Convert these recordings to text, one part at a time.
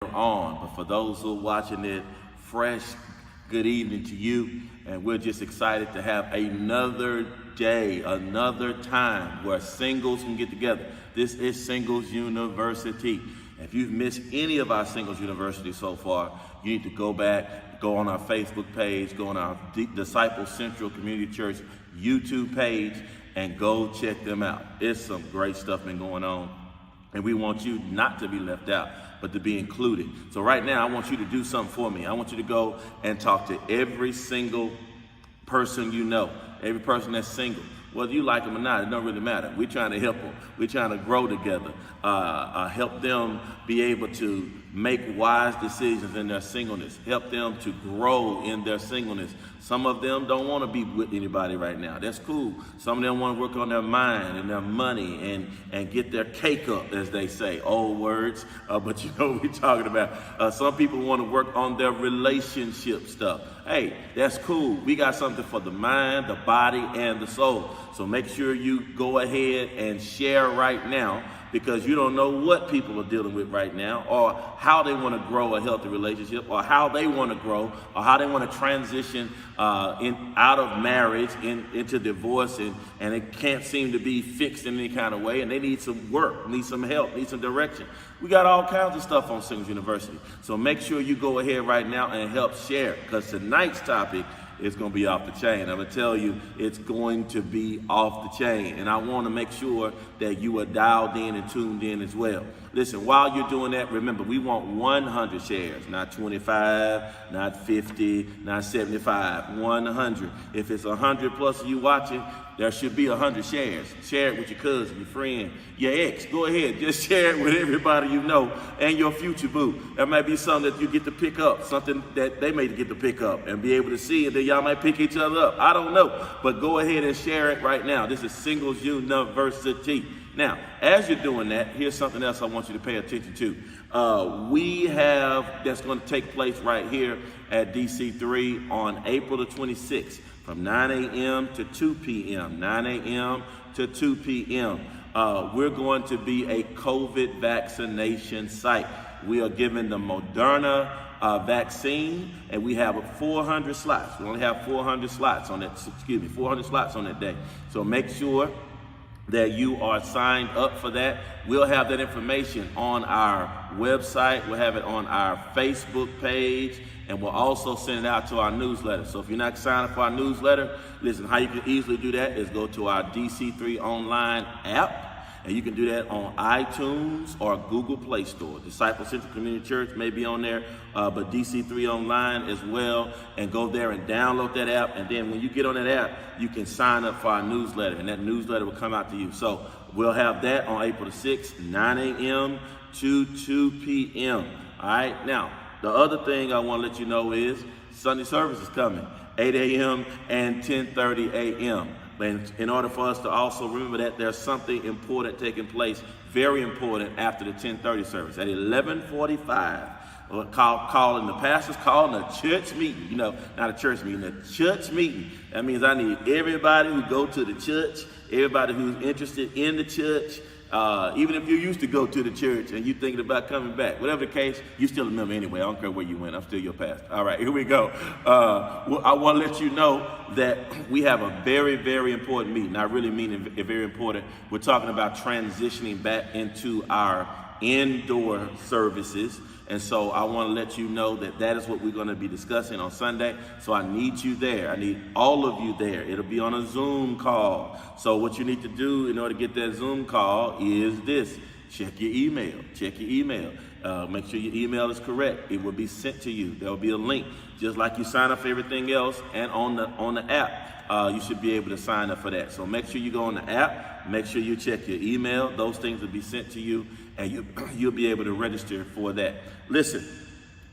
on. But for those who are watching it fresh, good evening to you. And we're just excited to have another day, another time where singles can get together. This is Singles University. If you've missed any of our Singles University so far, you need to go back, go on our Facebook page, go on our Disciple Central Community Church YouTube page, and go check them out. It's some great stuff been going on. And we want you not to be left out, but to be included. So right now, I want you to do something for me. I want you to go and talk to every single person you know, every person that's single. Whether you like them or not, it don't really matter. We're trying to help them. We're trying to grow together, help them be able to make wise decisions in their singleness, help them to grow in their singleness. Some of them don't want to be with anybody right now. That's cool. Some of them want to work on their mind and their money and get their cake up, as they say, old words, but you know what we're talking about. Some people want to work on their relationship stuff. Hey, that's cool. We got something for the mind, the body, and the soul. So make sure you go ahead and share right now, because you don't know what people are dealing with right now, or how they want to grow a healthy relationship, or how they want to grow, or how they want to transition out of marriage into divorce, and it can't seem to be fixed in any kind of way, and they need some work, need some help, need some direction. We got all kinds of stuff on Singles University. So make sure you go ahead right now and help share, because tonight's topic is going to be off the chain. I'm going to tell you, it's going to be off the chain. And I want to make sure that you are dialed in and tuned in as well. Listen, while you're doing that, remember, we want 100 shares, not 25, not 50, not 75, 100. If it's 100 plus of you watching, there should be 100 shares. Share it with your cousin, your friend, your ex. Go ahead, just share it with everybody you know and your future boo. That might be something that you get to pick up, something that they may get to pick up and be able to see, and then y'all might pick each other up. I don't know, but go ahead and share it right now. This is Singles University. Now, as you're doing that, here's something else I want you to pay attention to. We have, that's going to take place right here at DC3 on April the 26th from 9 a.m. to 2 p.m., 9 a.m. to 2 p.m. We're going to be a COVID vaccination site. We are giving the Moderna vaccine, and we have 400 slots. We only have 400 slots on that, 400 slots on that day. So make sure that you are signed up for that. We'll have that information on our website. We'll have it on our Facebook page, and we'll also send it out to our newsletter. So if you're not signed up for our newsletter, listen, how you can easily do that is go to our DC3 online app, and you can do that on iTunes or Google Play Store. Disciple Central Community Church may be on there, but DC3 online as well. And go there and download that app. And then when you get on that app, you can sign up for our newsletter, and that newsletter will come out to you. So we'll have that on April the 6th, 9 a.m. to 2 p.m. All right. Now, the other thing I want to let you know is Sunday service is coming, 8 a.m. and 10:30 a.m. And in order for us to also remember that there's something important taking place, very important, after the 10:30 service. At 11:45, calling the pastors, calling a church meeting. You know, not a church meeting, a church meeting. That means I need everybody who go to the church, everybody who's interested in the church, even if you used to go to the church and you're thinking about coming back, whatever the case, you still a member anyway. I don't care where you went. I'm still your pastor. All right, here we go. I want to let you know that we have a very, very important meeting. I really mean it very important. We're talking about transitioning back into our indoor services. And so I want to let you know that that is what we're going to be discussing on Sunday. So I need you there. I need all of you there. It'll be on a Zoom call. So what you need to do in order to get that Zoom call is this. Check your email. Check your email. Make sure your email is correct. It will be sent to you. There will be a link. Just like you sign up for everything else, and on the app, you should be able to sign up for that. So make sure you go on the app. Make sure you check your email. Those things will be sent to you, and you'll be able to register for that. Listen,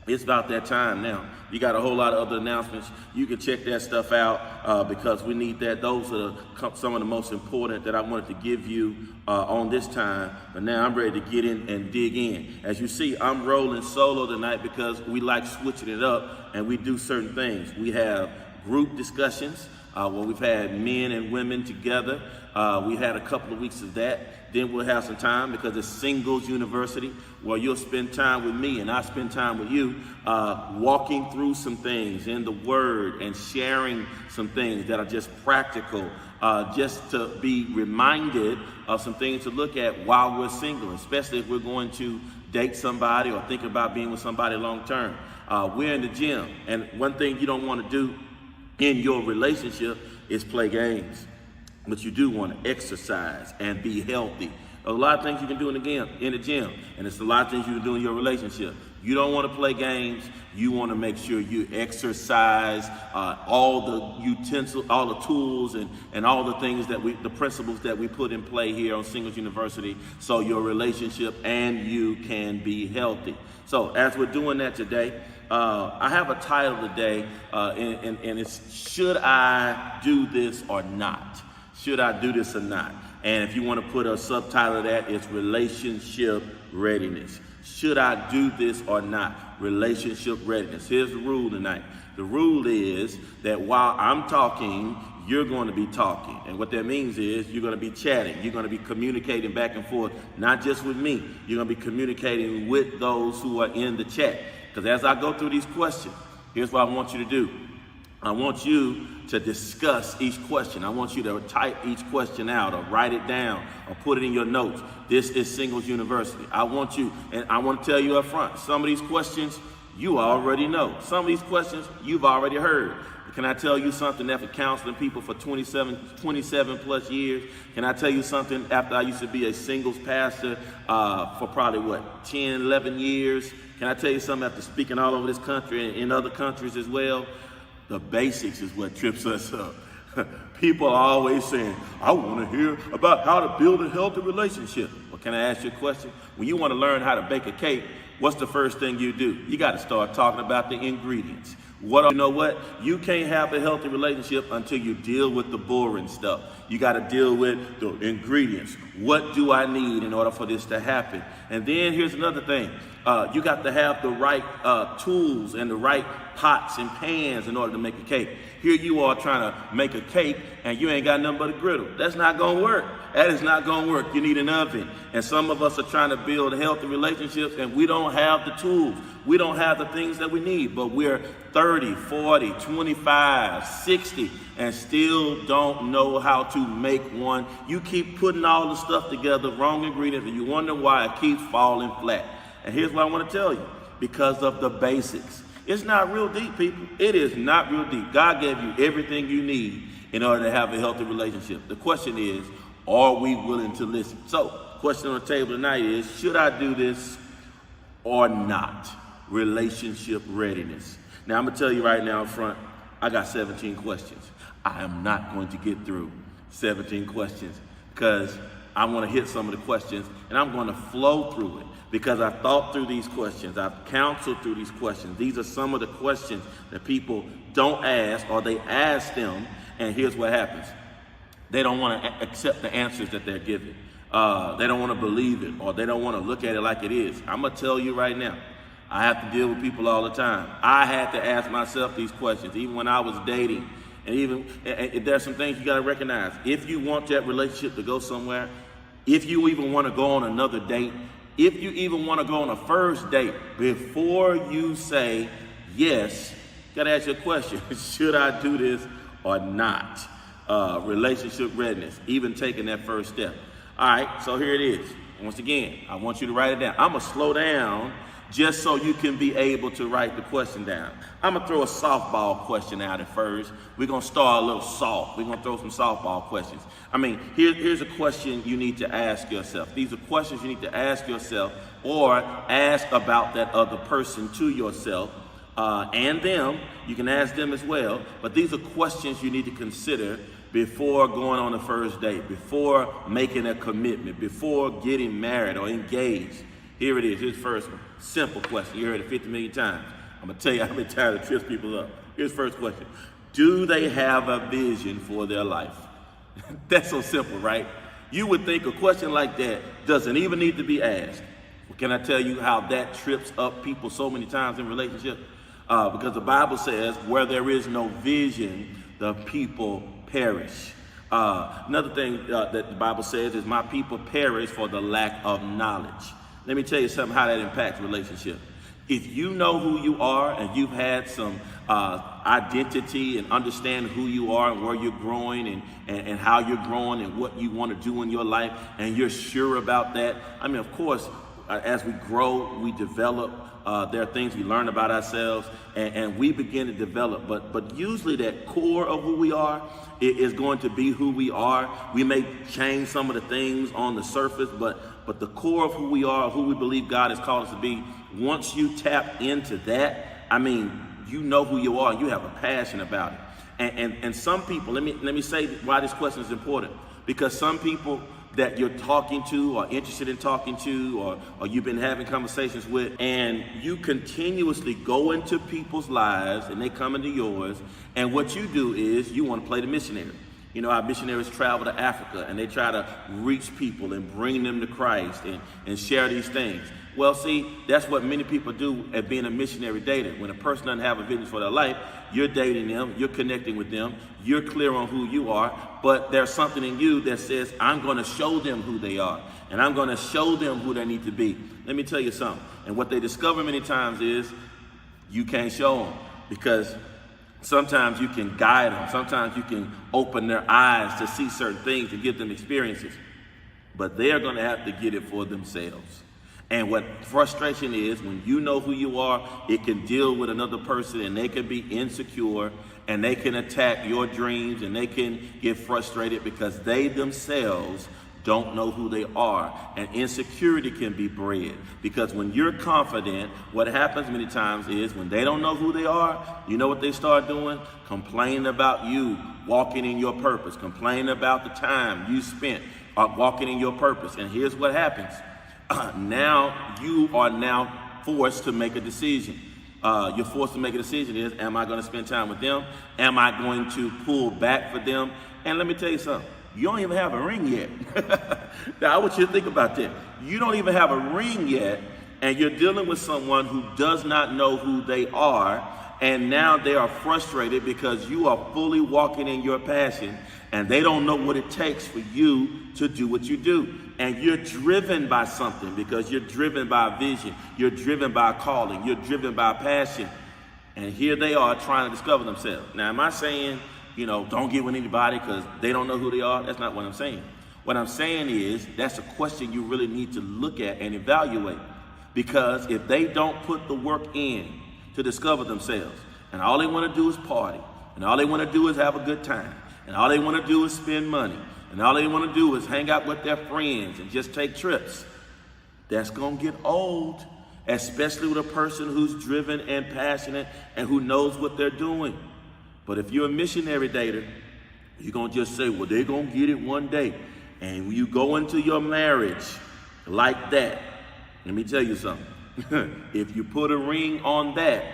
it's about that time now. You got a whole lot of other announcements. You can check that stuff out because we need that. Those are some of the most important that I wanted to give you on this time. But now I'm ready to get in and dig in. As you see, I'm rolling solo tonight because we like switching it up, and we do certain things. We have group discussions. where we've had men and women together. We had a couple of weeks of that. Then we'll have some time because it's Singles University, where you'll spend time with me and I spend time with you, walking through some things in the Word and sharing some things that are just practical, just to be reminded of some things to look at while we're single, especially if we're going to date somebody or think about being with somebody long term. We're in the gym, and one thing you don't want to do in your relationship is play games, but you do want to exercise and be healthy. There's a lot of things you can do in the gym, and it's a lot of things you can do in your relationship. You don't want to play games. You want to make sure you exercise all the utensils, all the tools, and all the things the principles that we put in play here on Singles University, so your relationship and you can be healthy. So as we're doing that today, I have a title today, and it's "Should I Do This or Not?" Should I do this or not? And if you want to put a subtitle of that, it's Relationship Readiness. Should I do this or not? Relationship readiness. Here's the rule tonight. The rule is that while I'm talking, you're going to be talking. And what that means is you're going to be chatting. You're going to be communicating back and forth, not just with me. You're going to be communicating with those who are in the chat. Because as I go through these questions, here's what I want you to do. I want you to discuss each question. I want you to type each question out or write it down or put it in your notes. This is Singles University. I want to tell you up front, some of these questions you already know. Some of these questions you've already heard. Can I tell you something after counseling people for 27 plus years? Can I tell you something after I used to be a singles pastor for probably 10, 11 years? Can I tell you something after speaking all over this country and in other countries as well? The basics is what trips us up. People are always saying, I want to hear about how to build a healthy relationship. Well, can I ask you a question? When you want to learn how to bake a cake, what's the first thing you do? You got to start talking about the ingredients. You know what? You can't have a healthy relationship until you deal with the boring stuff. You got to deal with the ingredients. What do I need in order for this to happen? And then here's another thing. You got to have the right tools and the right pots and pans in order to make a cake. Here you are trying to make a cake and you ain't got nothing but a griddle. That's not going to work. That is not going to work. You need an oven. And some of us are trying to build healthy relationships and we don't have the tools. We don't have the things that we need, but we're 30, 40, 25, 60, and still don't know how to make one. You keep putting all the stuff together, wrong ingredients, and you wonder why it keeps falling flat. And here's what I want to tell you, because of the basics. It's not real deep, people. It is not real deep. God gave you everything you need in order to have a healthy relationship. The question is, are we willing to listen? So, question on the table tonight is, should I do this or not? Relationship readiness. Now, I'm going to tell you right now up front, I got 17 questions. I am not going to get through 17 questions because I want to hit some of the questions and I'm going to flow through it because I thought through these questions. I've counseled through these questions. These are some of the questions that people don't ask or they ask them, and here's what happens. They don't want to accept the answers that they're given. They don't want to believe it or they don't want to look at it like it is. I'm going to tell you right now, I have to deal with people all the time. I had to ask myself these questions, even when I was dating. And there's some things you got to recognize. If you want that relationship to go somewhere, if you even want to go on another date, if you even want to go on a first date, before you say yes, you got to ask your question, should I do this or not? Relationship readiness, even taking that first step. All right, so here it is. Once again, I want you to write it down. I'm going to slow down just so you can be able to write the question down. I'm going to throw a softball question out at first. We're going to start a little soft. We're going to throw some softball questions. Here's a question you need to ask yourself. These are questions you need to ask yourself or ask about that other person to yourself and them. You can ask them as well. But these are questions you need to consider before going on the first date, before making a commitment, before getting married or engaged. Here it is. Here's the first one. Simple question. You heard it 50 million times. I'm going to tell you how many times it trips people up. Here's the first question. Do they have a vision for their life? That's so simple, right? You would think a question like that doesn't even need to be asked. Well, can I tell you how that trips up people so many times in relationships? Because the Bible says where there is no vision, the people perish. Another thing that the Bible says is my people perish for the lack of knowledge. Let me tell you something, how that impacts relationship. If you know who you are and you've had some identity and understand who you are and where you're growing and how you're growing and what you want to do in your life, and you're sure about that. I mean, of course, as we grow, we develop. There are things we learn about ourselves and we begin to develop. But usually that core of who we are is going to be who we are. We may change some of the things on the surface, but the core of who we are, who we believe God has called us to be, once you tap into that, I mean, you know who you are. You have a passion about it. And some people, let me say why this question is important. Because some people that you're talking to or interested in talking to or you've been having conversations with, and you continuously go into people's lives and they come into yours, and what you do is you want to play the missionary. You know, our missionaries travel to Africa and they try to reach people and bring them to Christ and share these things. Well, see, that's what many people do at being a missionary dater. When a person doesn't have a vision for their life, you're dating them, you're connecting with them, you're clear on who you are, but there's something in you that says, I'm going to show them who they are, and I'm going to show them who they need to be. Let me tell you something. And what they discover many times is you can't show them, because sometimes you can guide them. Sometimes you can open their eyes to see certain things and give them experiences, but they're going to have to get it for themselves. And what frustration is, when you know who you are, it can deal with another person and they can be insecure and they can attack your dreams and they can get frustrated because they themselves don't know who they are. And insecurity can be bred, because when you're confident, what happens many times is when they don't know who they are, you know what they start doing? Complaining about you walking in your purpose, complaining about the time you spent walking in your purpose. And here's what happens. Now you are now forced to make a decision. You're forced to make a decision is, am I going to spend time with them? Am I going to pull back for them? And let me tell you something. You don't even have a ring yet. Now, I want you to think about that. You don't even have a ring yet, and you're dealing with someone who does not know who they are, and now they are frustrated because you are fully walking in your passion, and they don't know what it takes for you to do what you do. And you're driven by something, because you're driven by a vision, you're driven by a calling, you're driven by a passion. And here they are trying to discover themselves. Now, am I saying, don't get with anybody because they don't know who they are? That's not what I'm saying. What I'm saying is that's a question you really need to look at and evaluate. Because if they don't put the work in to discover themselves, and all they want to do is party, and all they want to do is have a good time, and all they want to do is spend money, and all they want to do is hang out with their friends and just take trips, that's going to get old, especially with a person who's driven and passionate and who knows what they're doing. But if you're a missionary dater, you're going to just say, well, they're going to get it one day. And when you go into your marriage like that, let me tell you something. If you put a ring on that,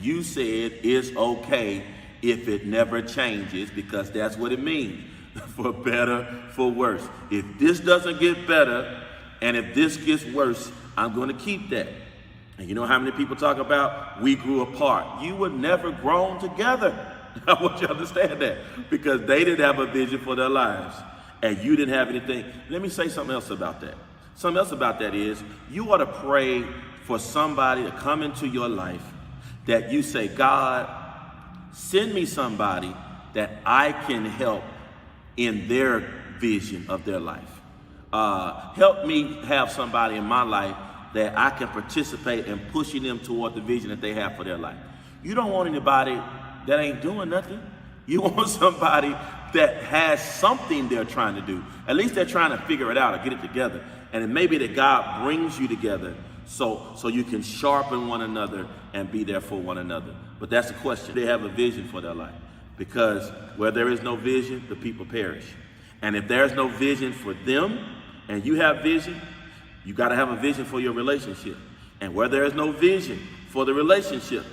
you said it's okay if it never changes, because that's what it means. For better, for worse. If this doesn't get better, and if this gets worse, I'm going to keep that. And you know how many people talk about, we grew apart. You were never grown together. I want you to understand that, because they didn't have a vision for their lives, and you didn't have anything. Let me say something else about that. Something else about that is, you ought to pray for somebody to come into your life that you say, God, send me somebody that I can help in their vision of their life. Help me have somebody in my life that I can participate in pushing them toward the vision that they have for their life. You don't want anybody that ain't doing nothing. You want somebody that has something they're trying to do. At least they're trying to figure it out or get it together. And it may be that God brings you together so you can sharpen one another and be there for one another. But that's the question. They have a vision for their life. Because where there is no vision, the people perish. And if there's no vision for them, and you have vision, you got to have a vision for your relationship. And where there is no vision for the relationship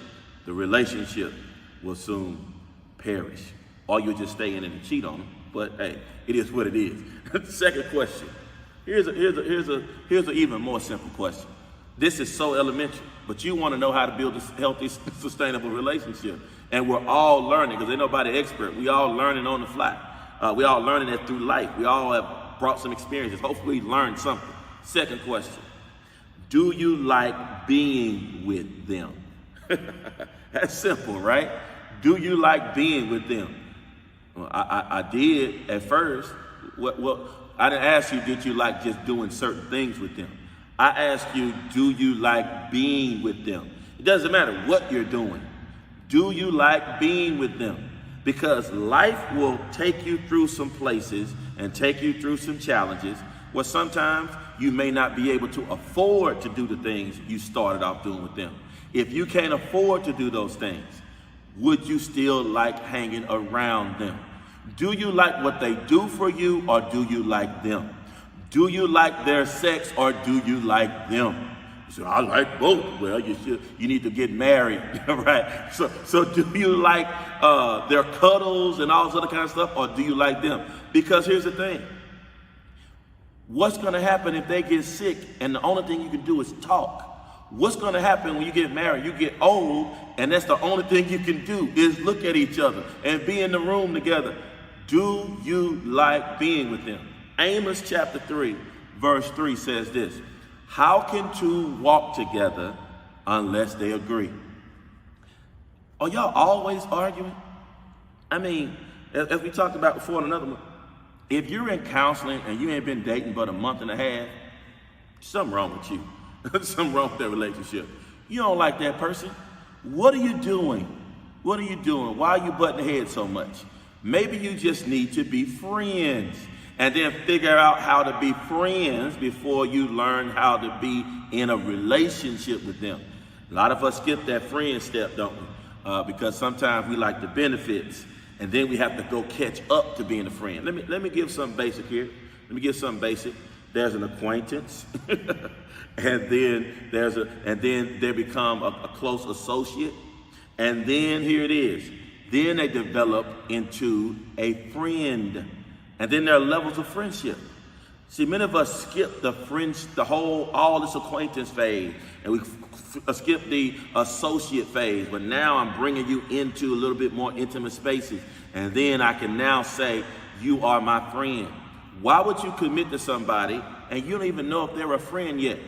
will soon perish. Or you'll just stay in it and cheat on them. But hey, it is what it is. Second question. Here's an even more simple question. This is so elementary, but you want to know how to build a healthy, sustainable relationship. And we're all learning, because ain't nobody expert. We all learning on the fly. We all learning it through life. We all have brought some experiences. Hopefully we learned something. Second question, do you like being with them? That's simple, right? Do you like being with them? Well, I did at first. Well, I didn't ask you, did you like just doing certain things with them? I asked you, do you like being with them? It doesn't matter what you're doing. Do you like being with them? Because life will take you through some places and take you through some challenges where sometimes you may not be able to afford to do the things you started off doing with them. If you can't afford to do those things, would you still like hanging around them? Do you like what they do for you, or do you like them? Do you like their sex, or do you like them? You say, I like both. Well, you need to get married, right? So do you like their cuddles and all this other kind of stuff, or do you like them? Because here's the thing. What's going to happen if they get sick and the only thing you can do is talk? What's going to happen when you get married? You get old, and that's the only thing you can do is look at each other and be in the room together. Do you like being with them? Amos chapter 3, verse 3 says this: how can two walk together unless they agree? Are y'all always arguing? I mean, as we talked about before in another one, if you're in counseling and you ain't been dating but a month and a half, something wrong with you. Something wrong with that relationship. You don't like that person. What are you doing? What are you doing? Why are you butting heads so much? Maybe you just need to be friends, and then figure out how to be friends before you learn how to be in a relationship with them. A lot of us skip that friend step, don't we? Because sometimes we like the benefits, and then we have to go catch up to being a friend. Let me give something basic here. Let me give something basic. There's an acquaintance, and then they become a close associate, and then here it is. Then they develop into a friend, and then there are levels of friendship. See, many of us skip all this acquaintance phase, and we skip the associate phase. But now I'm bringing you into a little bit more intimate spaces, and then I can now say, you are my friend. Why would you commit to somebody and you don't even know if they're a friend yet?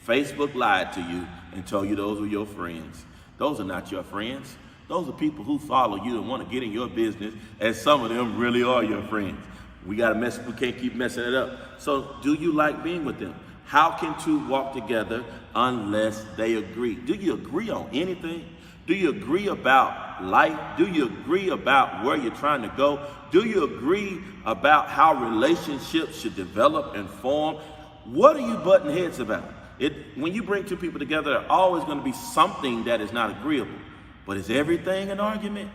Facebook lied to you and told you those were your friends. Those are not your friends. Those are people who follow you and want to get in your business, and some of them really are your friends. We can't keep messing it up. So do you like being with them? How can two walk together unless they agree? Do you agree on anything? Do you agree about life? Do you agree about where you're trying to go? Do you agree about how relationships should develop and form? What are you butting heads about? When you bring two people together, there's always going to be something that is not agreeable. But is everything an argument?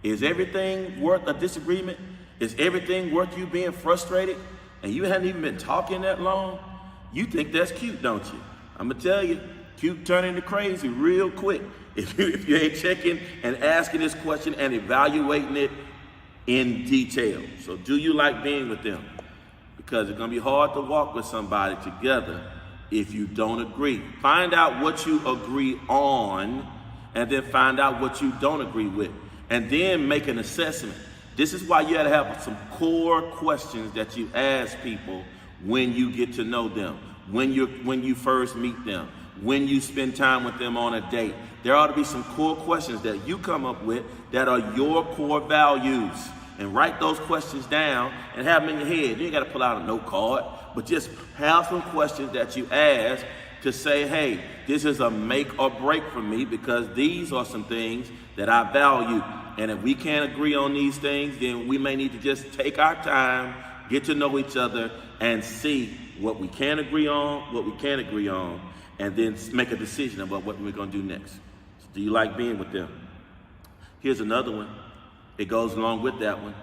Is everything worth a disagreement? Is everything worth you being frustrated? And you haven't even been talking that long? You think that's cute, don't you? I'm going to tell you, cute turn into crazy real quick if you ain't checking and asking this question and evaluating it in detail. So do you like being with them? Because it's going to be hard to walk with somebody together if you don't agree. Find out what you agree on, and then find out what you don't agree with, and then make an assessment. This is why you got to have some core questions that you ask people when you get to know them, when you first meet them, when you spend time with them on a date. There ought to be some core questions that you come up with that are your core values. And write those questions down and have them in your head. You ain't got to pull out a note card, but just have some questions that you ask to say, hey, this is a make or break for me because these are some things that I value. And if we can't agree on these things, then we may need to just take our time, get to know each other, and see what we can agree on, what we can't agree on, and then make a decision about what we're going to do next. So do you like being with them? Here's another one. It goes along with that one.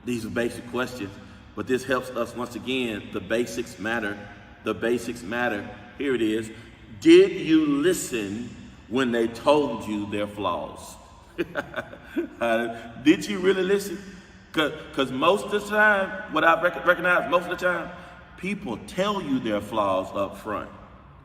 These are basic questions, but this helps us once again. The basics matter. The basics matter. Here it is. Did you listen when they told you their flaws? Did you really listen? Because most of the time, what I recognize most of the time, people tell you their flaws up front.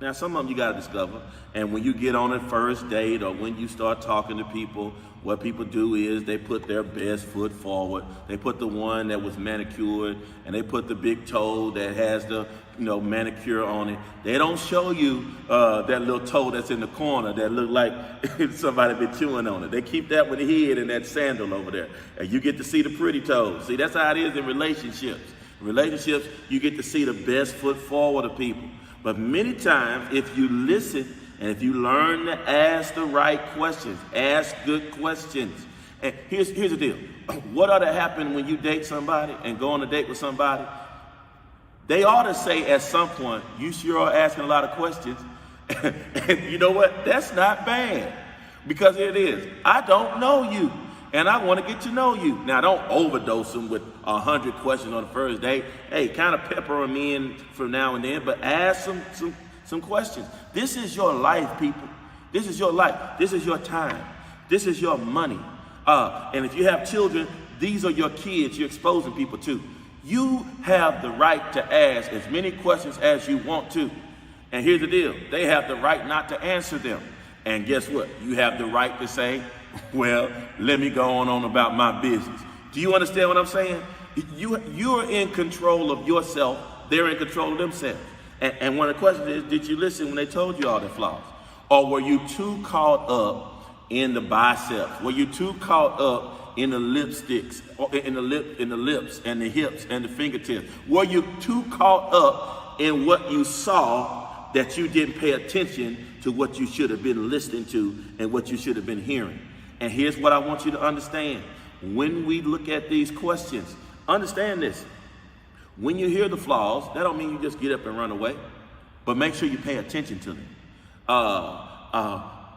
Now, some of them you got to discover. And when you get on a first date or when you start talking to people, what people do is they put their best foot forward. They put the one that was manicured, and they put the big toe that has the manicure on it. They don't show you that little toe that's in the corner that look like somebody been chewing on it. They keep that with the head and that sandal over there. And you get to see the pretty toes. See, that's how it is in relationships. In relationships, you get to see the best foot forward of people. But many times, if you listen and if you learn to ask the right questions, ask good questions. And here's the deal. What ought to happen when you date somebody and go on a date with somebody? They ought to say at some point, you sure are asking a lot of questions. And you know what? That's not bad. Because it is. I don't know you. And I want to get to know you. Now, don't overdose them with 100 questions on the first date. Hey, kind of pepper them in from now and then, but ask some questions. This is your life, people. This is your life. This is your time. This is your money. And if you have children, these are your kids you're exposing people to. You have the right to ask as many questions as you want to. And here's the deal. They have the right not to answer them. And guess what? You have the right to say, well, let me go on about my business. Do you understand what I'm saying? You're in control of yourself. They're in control of themselves. And one of the questions is, did you listen when they told you all their flaws? Or were you too caught up in the biceps? Were you too caught up in the lipsticks, or in the lips and the hips and the fingertips? Were you too caught up in what you saw that you didn't pay attention to what you should have been listening to and what you should have been hearing? And here's what I want you to understand. When we look at these questions, understand this. When you hear the flaws, that don't mean you just get up and run away, but make sure you pay attention to them.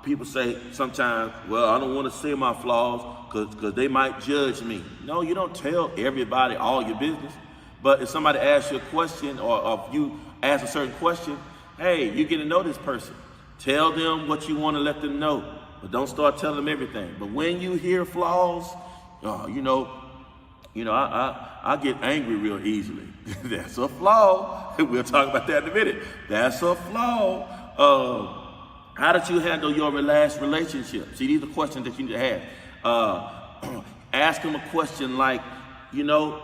People say sometimes, well, I don't want to say my flaws because they might judge me. No, you don't tell everybody all your business. But if somebody asks you a question or if you ask a certain question, hey, you get to know this person. Tell them what you want to let them know, but don't start telling them everything. But when you hear flaws, I get angry real easily. That's a flaw. We'll talk about that in a minute. That's a flaw. How did you handle your last relationship? See, these are questions that you need to have. Ask them a question like, what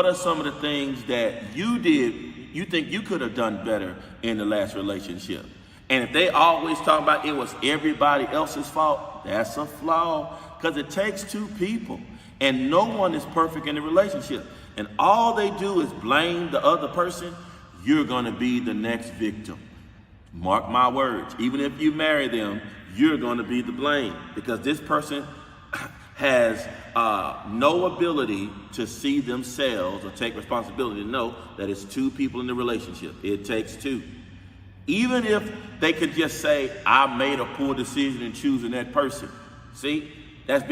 are some of the things that you did, you think you could have done better in the last relationship? And if they always talk about it was everybody else's fault, that's a flaw. Because it takes two people. And no one is perfect in a relationship. And all they do is blame the other person. You're going to be the next victim. Mark my words. Even if you marry them, you're going to be the blame. Because this person has no ability to see themselves or take responsibility to know that it's two people in the relationship. It takes two. Even if they could just say, I made a poor decision in choosing that person. See, that's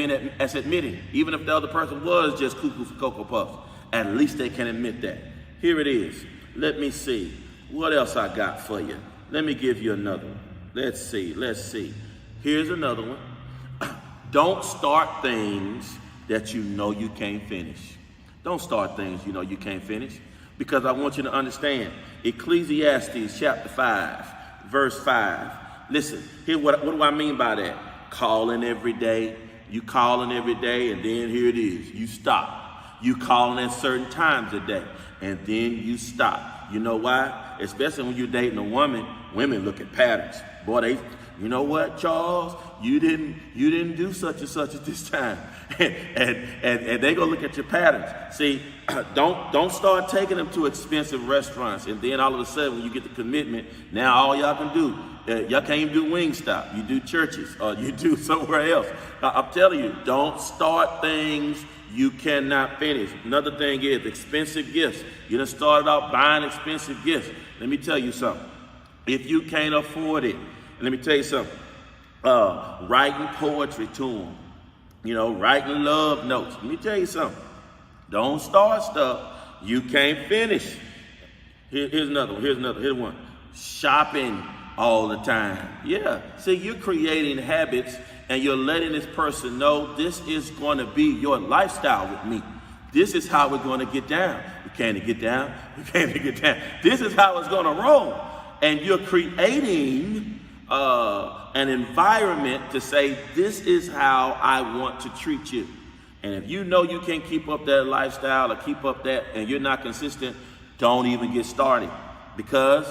admitting. Even if the other person was just cuckoo for Cocoa Puffs, at least they can admit that. Here it is. Let me see. What else I got for you? Let me give you another one. Let's see. Here's another one. Don't start things that you know you can't finish. Don't start things you know you can't finish. Because I want you to understand, Ecclesiastes chapter 5, verse 5. Listen, here what do I mean by that? Calling every day. You calling every day, and then here it is. You stop. You calling at certain times a day, and then you stop. You know why? Especially when you're dating a woman, women look at patterns. Boy, you know what, Charles? You didn't do such and such at this time. and they gonna look at your patterns. See, don't start taking them to expensive restaurants, and then all of a sudden when you get the commitment, now all y'all can do, y'all can't even do Wingstop. You do churches or you do somewhere else. I'm telling you, don't start things you cannot finish. Another thing is expensive gifts. You done started out buying expensive gifts. Let me tell you something. If you can't afford it, let me tell you something. Writing poetry to them, writing love notes. Let me tell you something. Don't start stuff you can't finish. Here's another one. Here's one. Shopping all the time. Yeah. See, you're creating habits and you're letting this person know this is going to be your lifestyle with me. This is how we're going to get down. We can't get down. We can't get down. This is how it's going to roll. and you're creating an environment to say, this is how I want to treat you. And if you know you can't keep up that lifestyle or keep up that, and you're not consistent, don't even get started, because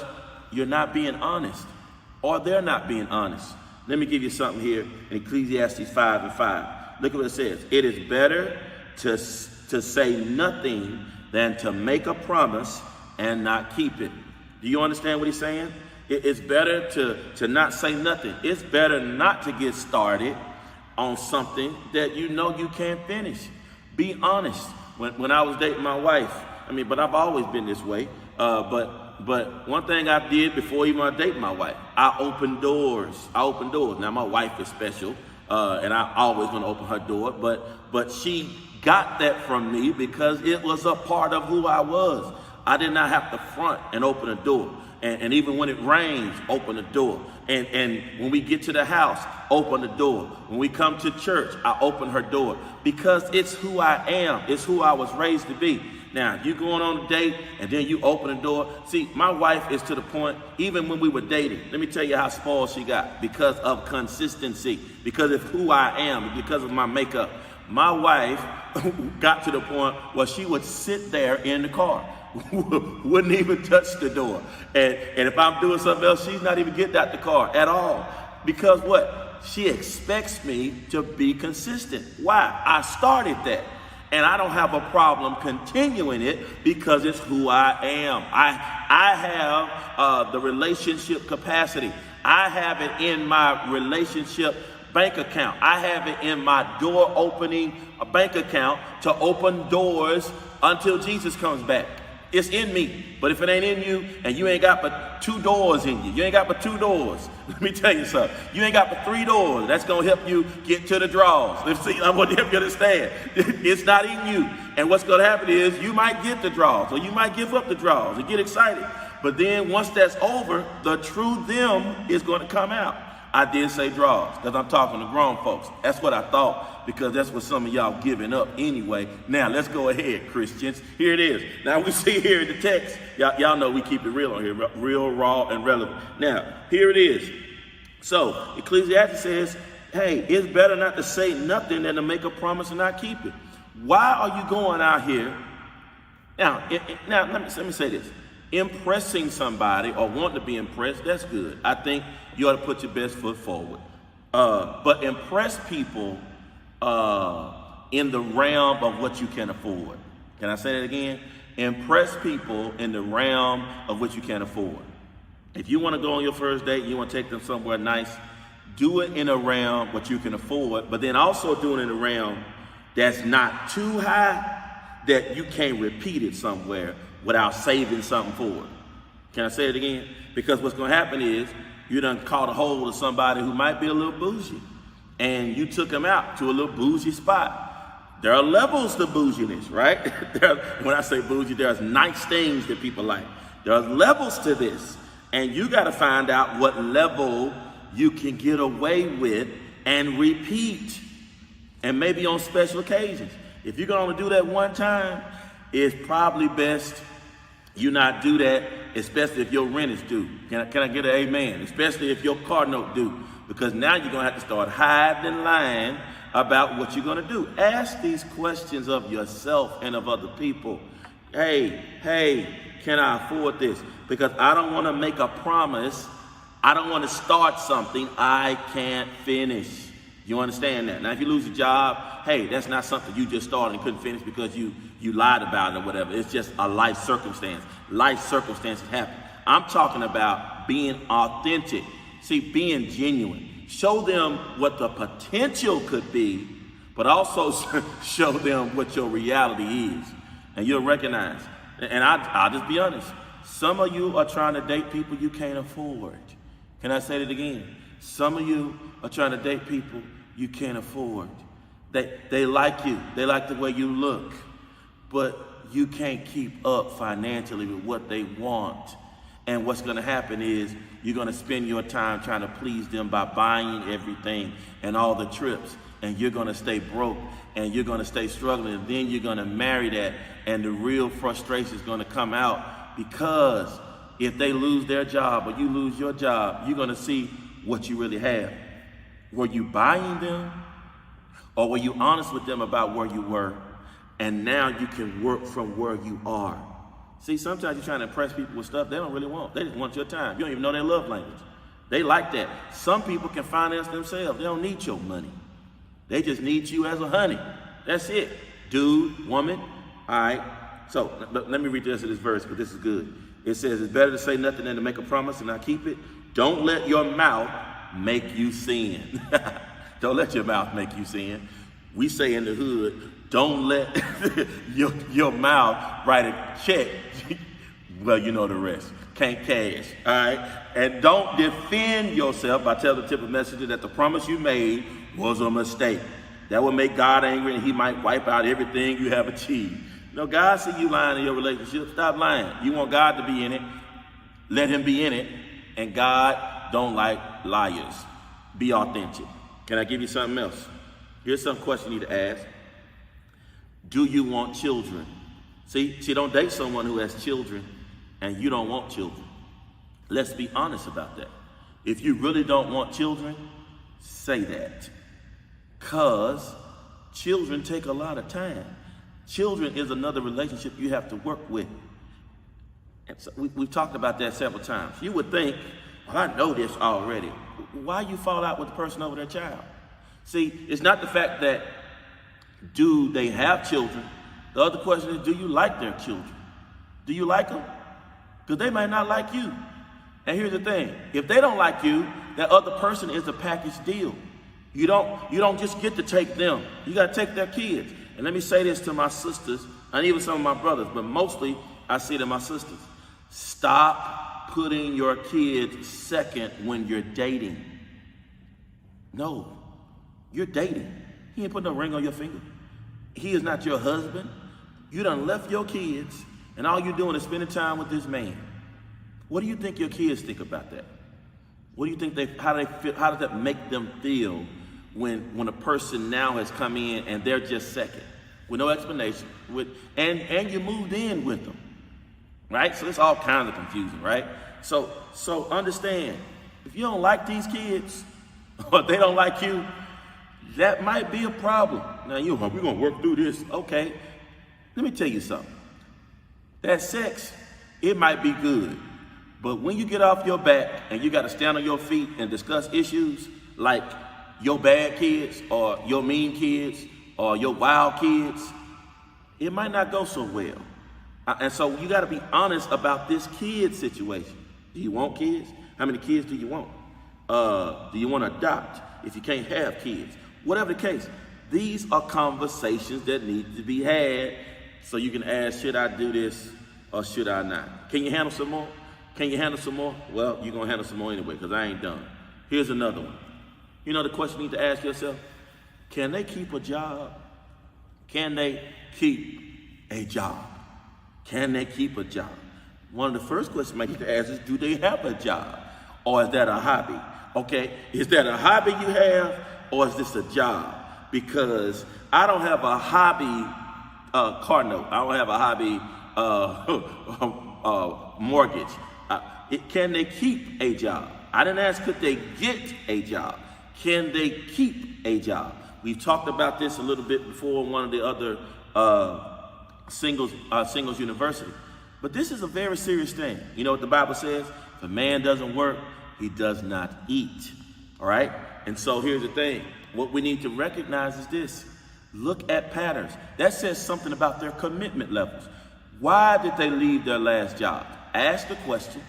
you're not being honest, or they're not being honest. Let me give you something here in Ecclesiastes 5:5. Look at what it says. It is better to say nothing than to make a promise and not keep it. Do you understand what he's saying? It's better to not say nothing. It's better not to get started on something that you know you can't finish. Be honest. When I was dating my wife, but I've always been this way. But one thing I did before even I dated my wife, I opened doors. Now my wife is special, and I always want to open her door. But she got that from me because it was a part of who I was. I did not have to front and open a door. And even when it rains, open the door. And when we get to the house, open the door. When we come to church, I open her door, because it's who I am. It's who I was raised to be. Now, you going on a date and then you open the door. See, my wife is to the point, even when we were dating, let me tell you how spoiled she got, because of consistency, because of who I am, because of my makeup. My wife got to the point where she would sit there in the car, wouldn't even touch the door. And if I'm doing something else, she's not even getting out the car at all. Because what? She expects me to be consistent. Why? I started that. And I don't have a problem continuing it, because it's who I am. I have the relationship capacity. I have it in my relationship bank account. I have it in my door opening bank account to open doors until Jesus comes back. It's in me. But if it ain't in you, and you ain't got but 2 doors in you, you ain't got but 2 doors. Let me tell you something. You ain't got but 3 doors. That's going to help you get to the drawers. Let's see. I want to help you understand. It's not in you. And what's going to happen is you might get the drawers, or you might give up the drawers and get excited. But then once that's over, the true them is going to come out. I did say drawers, because I'm talking to grown folks. That's what I thought, because that's what some of y'all giving up anyway. Now, let's go ahead, Christians. Here it is. Now, we see here in the text, y'all know we keep it real on here, real, raw, and relevant. Now, here it is. So, Ecclesiastes says, hey, it's better not to say nothing than to make a promise and not keep it. Why are you going out here? Now, let me say this. Impressing somebody or wanting to be impressed, that's good. I think you ought to put your best foot forward. But impress people in the realm of what you can afford. Can I say that again? Impress people in the realm of what you can afford. If you want to go on your first date, you want to take them somewhere nice, do it in a realm what you can afford, but then also do it in a realm that's not too high that you can't repeat it somewhere without saving something for it. Can I say it again? Because what's going to happen is you done caught a hold of somebody who might be a little bougie, and you took them out to a little bougie spot. There are levels to bouginess, right? When I say bougie, there's nice things that people like. There are levels to this, and you got to find out what level you can get away with and repeat, and maybe on special occasions. If you're going to do that one time, it's probably best you not do that, especially if your rent is due. Can I get an amen? Especially if your car note due, because now you're going to have to start hiding and lying about what you're going to do. Ask these questions of yourself and of other people. Hey, can I afford this? Because I don't want to make a promise. I don't want to start something I can't finish. You understand that? Now, if you lose a job, hey, that's not something you just started and couldn't finish because you lied about it or whatever. It's just a life circumstance. Life circumstances happen. I'm talking about being authentic. See, being genuine. Show them what the potential could be, but also show them what your reality is. And you'll recognize. And I'll just be honest. Some of you are trying to date people you can't afford. Can I say that again? Some of you are trying to date people you can't afford. They like you. They like the way you look. But you can't keep up financially with what they want. And what's going to happen is you're going to spend your time trying to please them by buying everything and all the trips. And you're going to stay broke and you're going to stay struggling. And then you're going to marry that. And the real frustration is going to come out because if they lose their job or you lose your job, you're going to see what you really have. Were you buying them, or were you honest with them about where you were, and now you can work from where you are? See, sometimes you're trying to impress people with stuff they don't really want. They just want your time. You don't even know their love language. They like that. Some people can finance themselves. They don't need your money. They just need you as a honey. That's it. Dude, woman. All right. So let me read the rest of this verse, because this is good. It says, it's better to say nothing than to make a promise and not keep it. Don't let your mouth make you sin. Don't let your mouth make you sin. We say in the hood, don't let your mouth write a check. Well, you know the rest. Can't cash. All right. And don't defend yourself by telling the typical messenger that the promise you made was a mistake. That would make God angry, and he might wipe out everything you have achieved. No, God see you lying in your relationship. Stop lying. You want God to be in it. Let him be in it. And God don't like liars. Be authentic. Can I give you something else? Here's some question you need to ask. Do you want children? See, don't date someone who has children and you don't want children. Let's be honest about that. If you really don't want children, say that. Because children take a lot of time. Children is another relationship you have to work with. And so we've talked about that several times. You would think, well, I know this already. Why you fall out with the person over their child? See, it's not the fact that do they have children. The other question is, do you like their children? Do you like them? Because they might not like you. And here's the thing. If they don't like you, that other person is a package deal. You don't just get to take them. You got to take their kids. And let me say this to my sisters, and even some of my brothers, but mostly I see it to my sisters. Stop putting your kids second when you're dating. No, you're dating. He ain't put no ring on your finger. He is not your husband. You done left your kids, and all you're doing is spending time with this man. What do you think your kids think about that? What do you think how does that make them feel when a person now has come in and they're just second with no explanation, and you moved in with them, right? So it's all kinds of confusing, right? So understand, if you don't like these kids or they don't like you, that might be a problem. Now we're gonna work through this. Okay, let me tell you something. That sex, it might be good, but when you get off your back and you got to stand on your feet and discuss issues like your bad kids or your mean kids or your wild kids, it might not go so well. And so you got to be honest about this kid situation. Do you want kids? How many kids do you want? Do you want to adopt if you can't have kids? Whatever the case, these are conversations that need to be had so you can ask, should I do this or should I not? Can you handle some more? Can you handle some more? Well, you're going to handle some more anyway, because I ain't done. Here's another one. You know the question you need to ask yourself? Can they keep a job? Can they keep a job? Can they keep a job? One of the first questions you need to ask is, do they have a job? Or is that a hobby? Okay, is that a hobby you have, or is this a job? Because I don't have a hobby car note. I don't have a hobby mortgage. Can they keep a job? I didn't ask, could they get a job? Can they keep a job? We've talked about this a little bit before in one of the other singles university. But this is a very serious thing. You know what the Bible says? If a man doesn't work, he does not eat. All right? And so here's the thing. What we need to recognize is this. Look at patterns. That says something about their commitment levels. Why did they leave their last job? Ask the question.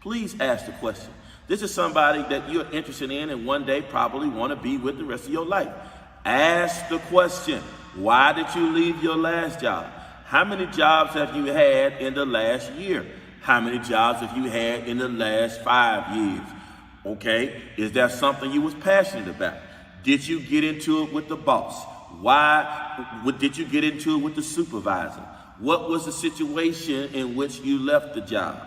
Please ask the question. This is somebody that you're interested in and one day probably want to be with the rest of your life. Ask the question. Why did you leave your last job? How many jobs have you had in the last year? How many jobs have you had in the last 5 years? Okay, is that something you was passionate about? Did you get into it with the boss? Why did you get into it with the supervisor? What was the situation in which you left the job?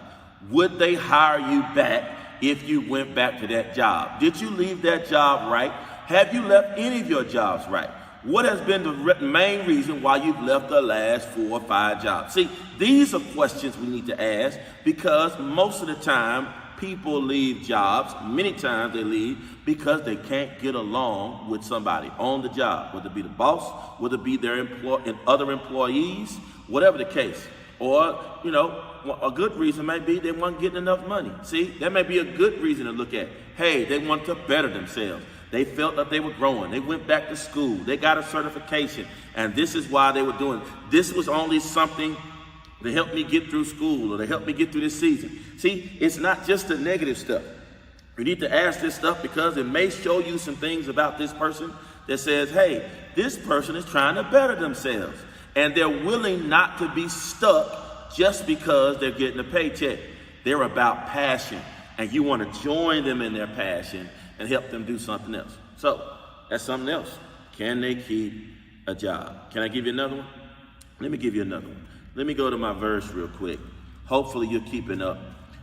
Would they hire you back if you went back to that job? Did you leave that job right? Have you left any of your jobs right? What has been the main reason why you've left the last 4 or 5 jobs? See, these are questions we need to ask, because most of the time people leave jobs. Many times they leave because they can't get along with somebody on the job, whether it be the boss, whether it be their other employees, whatever the case. Or, a good reason may be they weren't getting enough money. See, that may be a good reason to look at. Hey, they want to better themselves. They felt that they were growing. They went back to school. They got a certification. And this is why they were doing it. This was only something to help me get through school, or to help me get through this season. See, it's not just the negative stuff. You need to ask this stuff because it may show you some things about this person that says, hey, this person is trying to better themselves. And they're willing not to be stuck just because they're getting a paycheck. They're about passion. And you want to join them in their passion and help them do something else. So that's something else. Can they keep a job? Can I give you another one? Let me give you another one. Let me go to my verse real quick. Hopefully you're keeping up.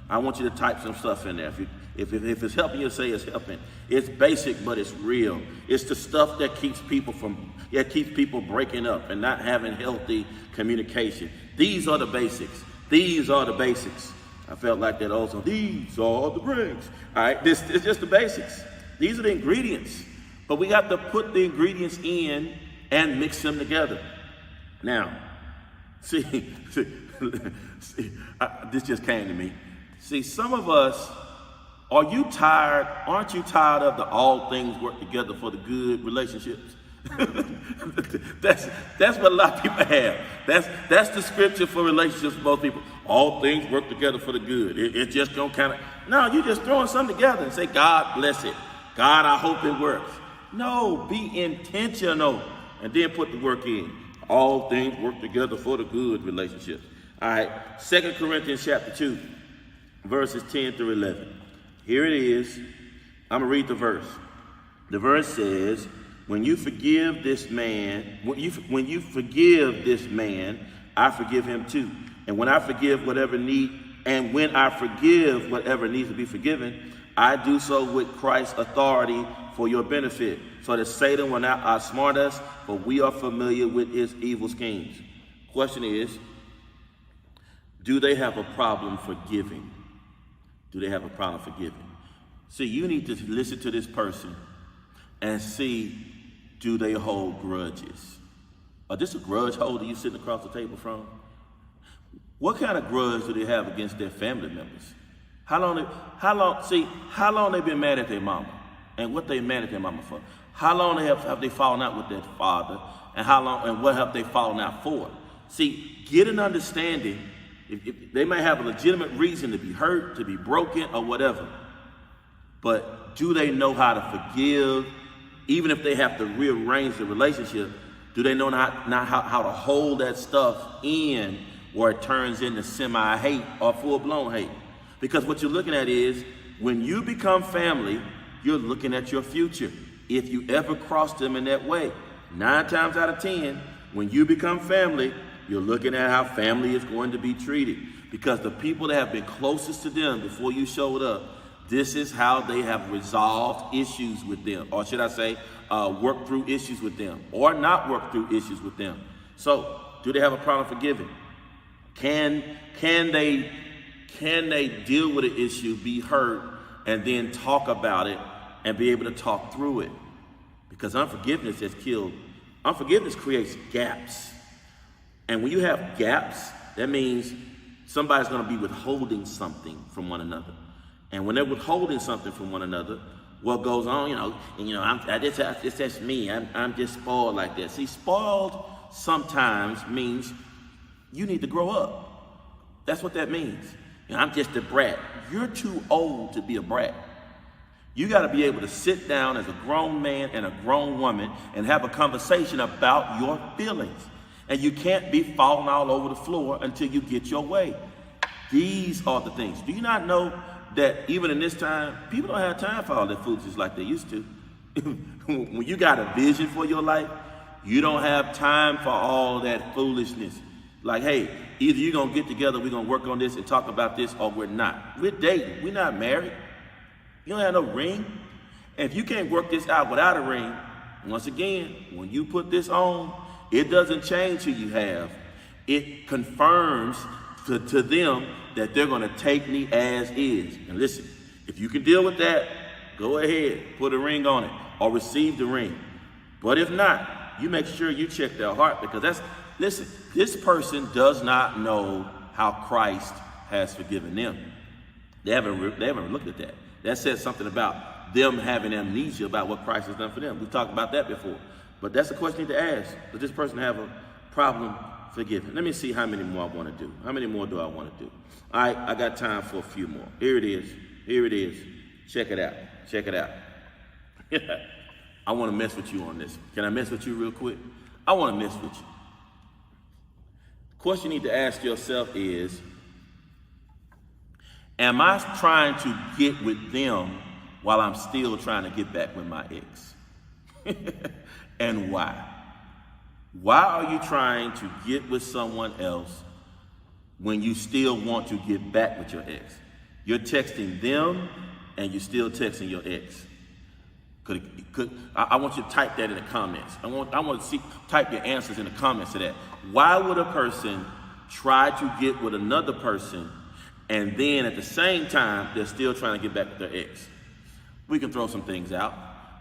I want you to type some stuff in there. If it's helping you, say it's helping. It's basic, but it's real. It's the stuff that keeps people breaking up and not having healthy communication. These are the basics. These are the basics. I felt like that also. These are the bricks. All right, this is just the basics. These are the ingredients. But we got to put the ingredients in and mix them together. Now, see, this just came to me. See, some of us, aren't you tired of the all things work together for the good relationships? That's what a lot of people have. That's the scripture for relationships for most people. All things work together for the good. It just don't kind of, no, you're just throwing something together and say, God bless it. God, I hope it works. No, be intentional and then put the work in. All things work together for the good relationships. All right, 2 Corinthians chapter 2, verses 10 through 11. Here it is. I'm going to read the verse. The verse says, when you forgive this man, I forgive him too. And when I forgive whatever needs to be forgiven, I do so with Christ's authority for your benefit, so that Satan will not outsmart us, for we are familiar with his evil schemes. Question is, do they have a problem forgiving? Do they have a problem forgiving? See, you need to listen to this person and see, do they hold grudges? Are this a grudge holder you sitting across the table from? What kind of grudge do they have against their family members? How long they been mad at their mama? And what they mad at their mama for? How long have they fallen out with their father? And what have they fallen out for? See, get an understanding. If they may have a legitimate reason to be hurt, to be broken, or whatever. But do they know how to forgive? Even if they have to rearrange the relationship, do they know how to hold that stuff in where it turns into semi-hate or full-blown hate? Because what you're looking at is, when you become family, you're looking at your future. If you ever cross them in that way, 9 times out of 10, when you become family, you're looking at how family is going to be treated. Because the people that have been closest to them before you showed up, this is how they have resolved issues with them. Or should I say, worked through issues with them. Or not worked through issues with them. So, do they have a problem forgiving? Can they deal with an issue, be hurt, and then talk about it and be able to talk through it? Because unforgiveness creates gaps. And when you have gaps, that means somebody's going to be withholding something from one another. And when they're withholding something from one another, what goes on, it's just me. I'm just spoiled like that. See, spoiled sometimes means you need to grow up. That's what that means. I'm just a brat. You're too old to be a brat. You got to be able to sit down as a grown man and a grown woman and have a conversation about your feelings. And you can't be falling all over the floor until you get your way. These are the things. Do you not know that even in this time, people don't have time for all that foolishness like they used to? When you got a vision for your life, you don't have time for all that foolishness. Like, hey, either you're going to get together, we're going to work on this and talk about this, or we're not. We're dating. We're not married. You don't have no ring. And if you can't work this out without a ring, Once again, when you put this on, it doesn't change who you have. It confirms to them that they're going to take me as is. And listen, if you can deal with that, go ahead, put a ring on it or receive the ring. But if not, you make sure you check their heart, because listen, this person does not know how Christ has forgiven them. They haven't looked at that. That says something about them having amnesia about what Christ has done for them. We've talked about that before. But that's a question you need to ask. Does this person have a problem forgiving? Let me see how many more I want to do. How many more do I want to do? All right, I got time for a few more. Here it is. Here it is. Check it out. Check it out. I want to mess with you on this. Can I mess with you real quick? I want to mess with you. The question you need to ask yourself is, am I trying to get with them while I'm still trying to get back with my ex? And why? Why are you trying to get with someone else when you still want to get back with your ex? You're texting them and you're still texting your ex. I want you to type that in the comments. I want to type your answers in the comments to that. Why would a person try to get with another person and then at the same time they're still trying to get back with their ex? We can throw some things out.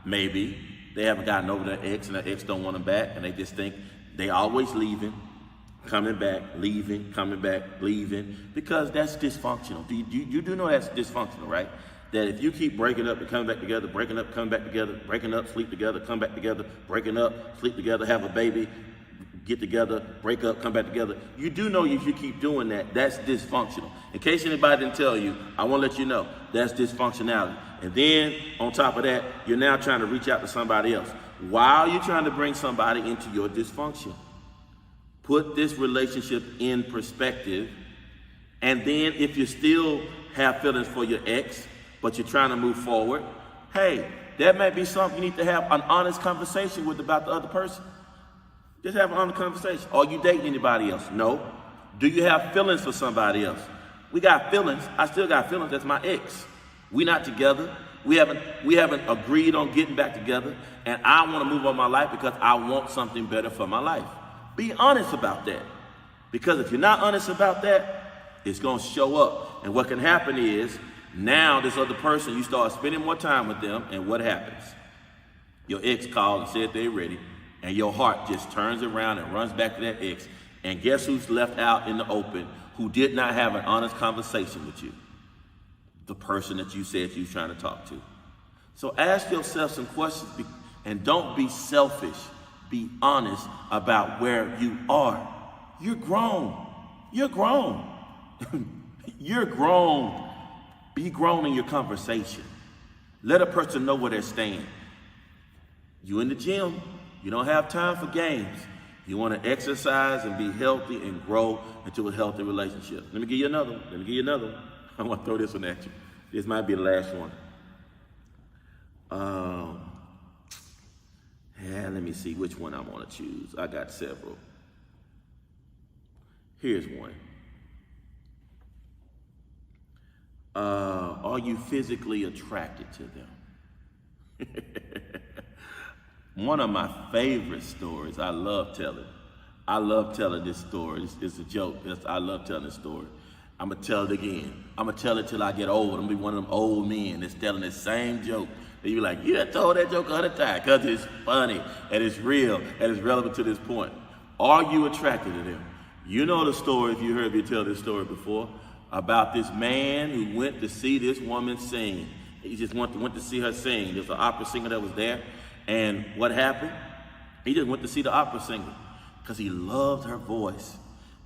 Maybe they haven't gotten over their ex and their ex don't want them back, and they just think they always leaving, coming back, leaving, coming back, leaving, because that's dysfunctional. You do know that's dysfunctional, right? That if you keep breaking up and coming back together, breaking up, coming back together, breaking up, sleep together, come back together, breaking up, sleep together, have a baby, get together, break up, come back together. You do know if you keep doing that, that's dysfunctional. In case anybody didn't tell you, I want to let you know, that's dysfunctionality. And then on top of that, you're now trying to reach out to somebody else. Why are you trying to bring somebody into your dysfunction? Put this relationship in perspective. And then if you still have feelings for your ex, but you're trying to move forward, hey, that might be something you need to have an honest conversation with about the other person. Just have an honest conversation. Are you dating anybody else? No. Do you have feelings for somebody else? We got feelings. I still got feelings. That's my ex. We not together. We haven't agreed on getting back together. And I want to move on my life because I want something better for my life. Be honest about that. Because if you're not honest about that, it's going to show up. And what can happen is, now this other person, you start spending more time with them, and what happens? Your ex called and said they're ready, and your heart just turns around and runs back to that ex. And guess who's left out in the open who did not have an honest conversation with you? The person that you said you was trying to talk to. So ask yourself some questions and don't be selfish. Be honest about where you are. You're grown. You're grown. You're grown. Be grown in your conversation. Let a person know where they're staying. You in the gym, you don't have time for games. You want to exercise and be healthy and grow into a healthy relationship. Let me give you another one. I want to throw this one at you. This might be the last one. Let me see which one I want to choose. I got several. Here's one. Are you physically attracted to them? One of my favorite stories, I love telling. I love telling this story. It's a joke. I love telling this story. I'm going to tell it again. I'm going to tell it till I get old. I'm going to be one of them old men that's telling the same joke. And you're like, yeah, I told that joke 100 times because it's funny and it's real and it's relevant to this point. Are you attracted to them? You know the story, if you heard me tell this story before, about this man who went to see this woman sing. He just went to see her sing. There's an opera singer that was there. And what happened? He just went to see the opera singer because he loved her voice.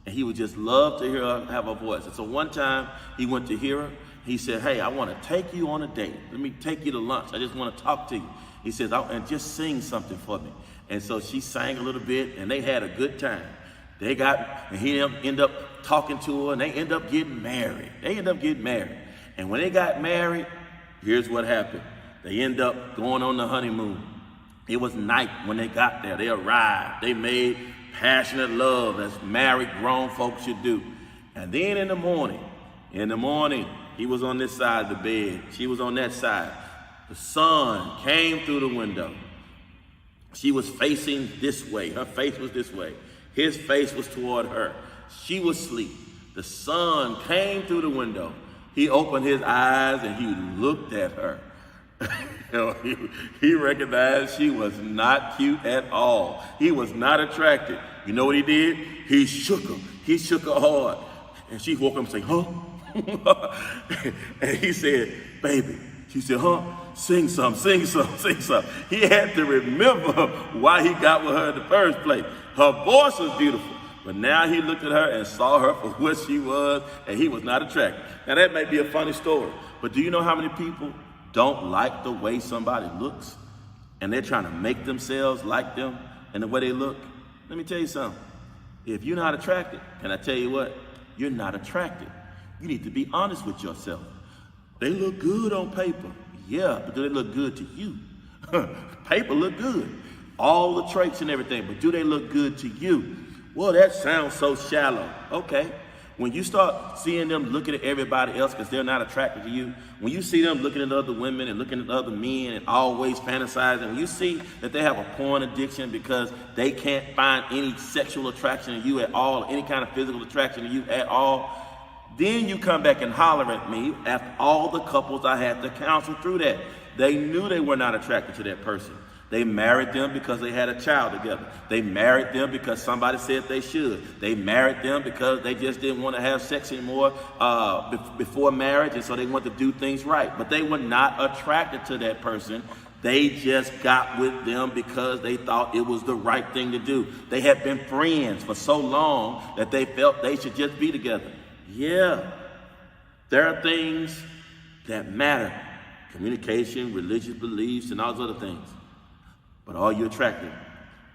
And he would just love to hear her have a voice. And so one time he went to hear her. He said, hey, I want to take you on a date. Let me take you to lunch. I just want to talk to you. He says, and just sing something for me. And so she sang a little bit and they had a good time. And he ended up talking to her and they ended up getting married. And when they got married, here's what happened. They ended up going on the honeymoon. It was night when they got there. They arrived. They made passionate love as married grown folks should do. And then in the morning, he was on this side of the bed. She was on that side. The sun came through the window. She was facing this way. Her face was this way. His face was toward her. She was asleep. The sun came through the window. He opened his eyes and he looked at her. He recognized she was not cute at all. He was not attracted. You know what he did? He shook her. He shook her hard. And she woke up and said, huh? And he said, baby. She said, huh? Sing some, sing some, sing some. He had to remember why he got with her in the first place. Her voice was beautiful. But now he looked at her and saw her for what she was, and he was not attracted. Now that may be a funny story, but do you know how many people don't like the way somebody looks? And they're trying to make themselves like them and the way they look? Let me tell you something. If you're not attracted, can I tell you what? You're not attracted. You need to be honest with yourself. They look good on paper. Yeah, but do they look good to you? Paper look good. All the traits and everything, but do they look good to you? Well, that sounds so shallow. Okay. When you start seeing them looking at everybody else because they're not attracted to you, when you see them looking at other women and looking at other men and always fantasizing, when you see that they have a porn addiction because they can't find any sexual attraction in you at all, any kind of physical attraction in you at all, then you come back and holler at me after all the couples I had to counsel through that. They knew they were not attracted to that person. They married them because they had a child together. They married them because somebody said they should. They married them because they just didn't want to have sex anymore before marriage, and so they wanted to do things right. But they were not attracted to that person. They just got with them because they thought it was the right thing to do. They had been friends for so long that they felt they should just be together. Yeah, there are things that matter. Communication, religious beliefs, and all those other things. But are you attracted?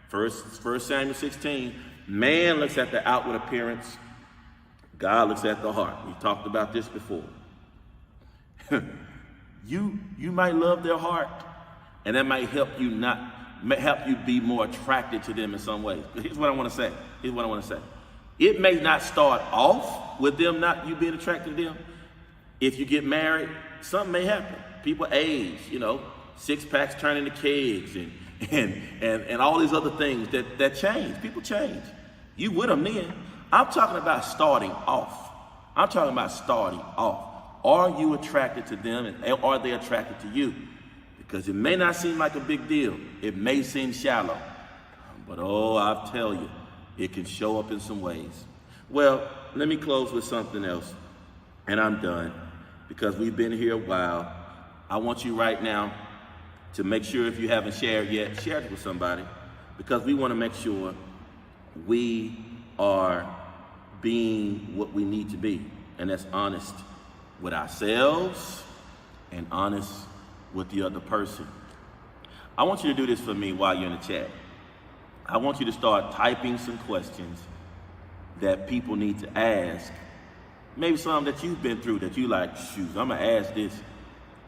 First Samuel 16, man looks at the outward appearance. God looks at the heart. We talked about this before. You might love their heart, and that might help you be more attracted to them in some ways. But here's what I want to say. It may not start off with them you being attracted to them. If you get married, something may happen. People age, six packs turn into kegs and all these other things that change. People change. You with them then. I'm talking about starting off. Are you attracted to them, and are they attracted to you? Because it may not seem like a big deal. It may seem shallow. But I'll tell you, it can show up in some ways. Well, let me close with something else, and I'm done. Because we've been here a while. I want you right now to make sure, if you haven't shared yet, share it with somebody, because we want to make sure we are being what we need to be, and that's honest with ourselves and honest with the other person. I want you to do this for me while you're in the chat. I want you to start typing some questions that people need to ask. Maybe something that you've been through that you like, shoot, I'm going to ask this.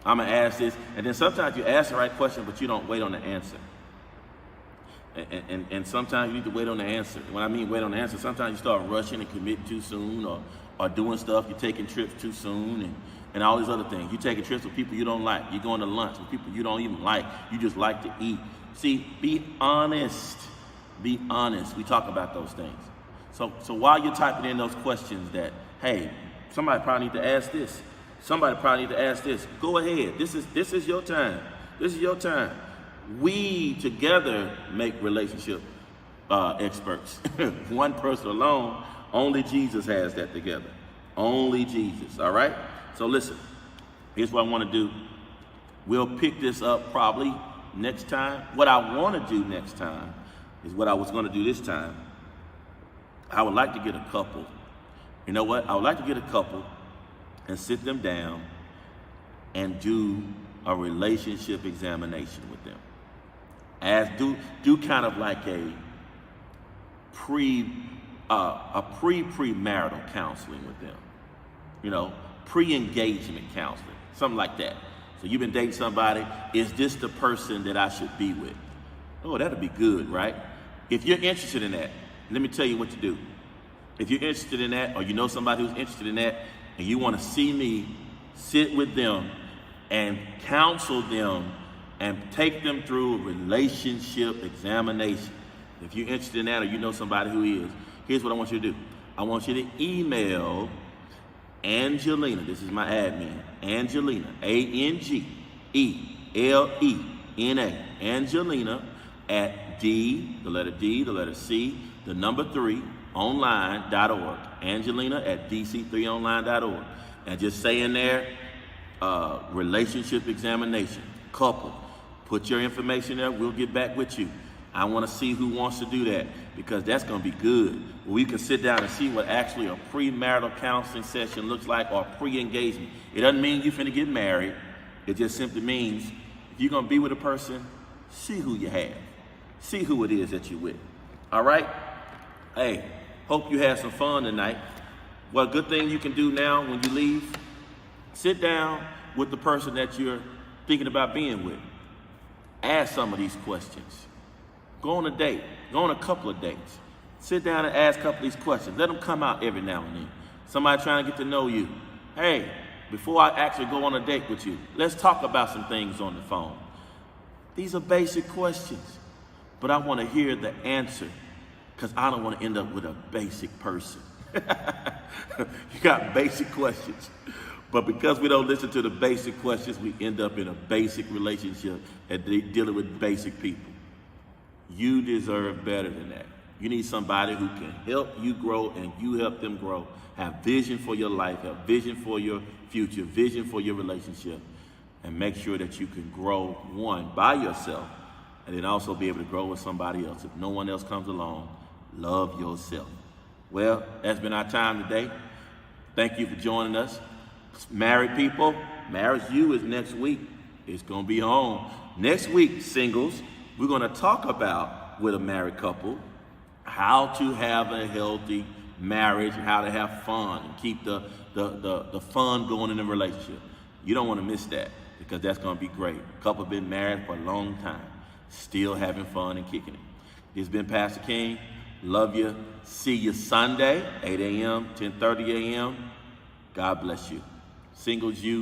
And then sometimes you ask the right question, but you don't wait on the answer. And sometimes you need to wait on the answer. When I mean wait on the answer, sometimes you start rushing and committing too soon, or doing stuff, you're taking trips too soon, and all these other things. You're taking trips with people you don't like. You're going to lunch with people you don't even like. You just like to eat. See, be honest. Be honest. We talk about those things. So while you're typing in those questions that, hey, somebody probably need to ask this. Somebody probably need to ask this. Go ahead. This is your time. This is your time. We together make relationship experts. One person alone, only Jesus has that together. Only Jesus, all right? So listen, here's what I want to do. We'll pick this up probably next time. What I want to do next time is what I was going to do this time. I would like to get a couple. You know what? I would like to get a couple and sit them down and do a relationship examination with them. Do kind of like a premarital counseling with them. Pre-engagement counseling, something like that. So you've been dating somebody, is this the person that I should be with? Oh, that'll be good, right? If you're interested in that, let me tell you what to do. If you're interested in that, or you know somebody who's interested in that, and you want to see me sit with them and counsel them and take them through a relationship examination. If you're interested in that or you know somebody who is, here's what I want you to do. I want you to email Angelina, this is my admin, Angelina, Angelena, Angelina at D, the letter D, the letter C, the number 3, online.org. Angelina at dc3online.org. And just say in there, relationship examination, couple. Put your information there, we'll get back with you. I want to see who wants to do that because that's going to be good. We can sit down and see what actually a premarital counseling session looks like or pre-engagement. It doesn't mean you're finna get married. It just simply means if you're going to be with a person, see who you have. See who it is that you're with. All right? Hey, hope you had some fun tonight. Well, a good thing you can do now when you leave, sit down with the person that you're thinking about being with. Ask some of these questions. Go on a date. Go on a couple of dates. Sit down and ask a couple of these questions. Let them come out every now and then. Somebody trying to get to know you. Hey, before I actually go on a date with you, let's talk about some things on the phone. These are basic questions, but I want to hear the answer because I don't want to end up with a basic person. You got basic questions. But because we don't listen to the basic questions, we end up in a basic relationship and dealing with basic people. You deserve better than that. You need somebody who can help you grow and you help them grow. Have vision for your life, have vision for your future, vision for your relationship, and make sure that you can grow, one, by yourself, and then also be able to grow with somebody else. If no one else comes along, love yourself. Well, that's been our time today. Thank you for joining us. Married people, Marriage U is next week. It's going to be on. Next week, singles, we're going to talk about, with a married couple, how to have a healthy marriage, how to have fun, and keep the fun going in the relationship. You don't want to miss that because that's going to be great. Couple been married for a long time, still having fun and kicking it. This has been Pastor King. Love you. See you Sunday, 8 a.m., 10:30 a.m. God bless you. Singles U.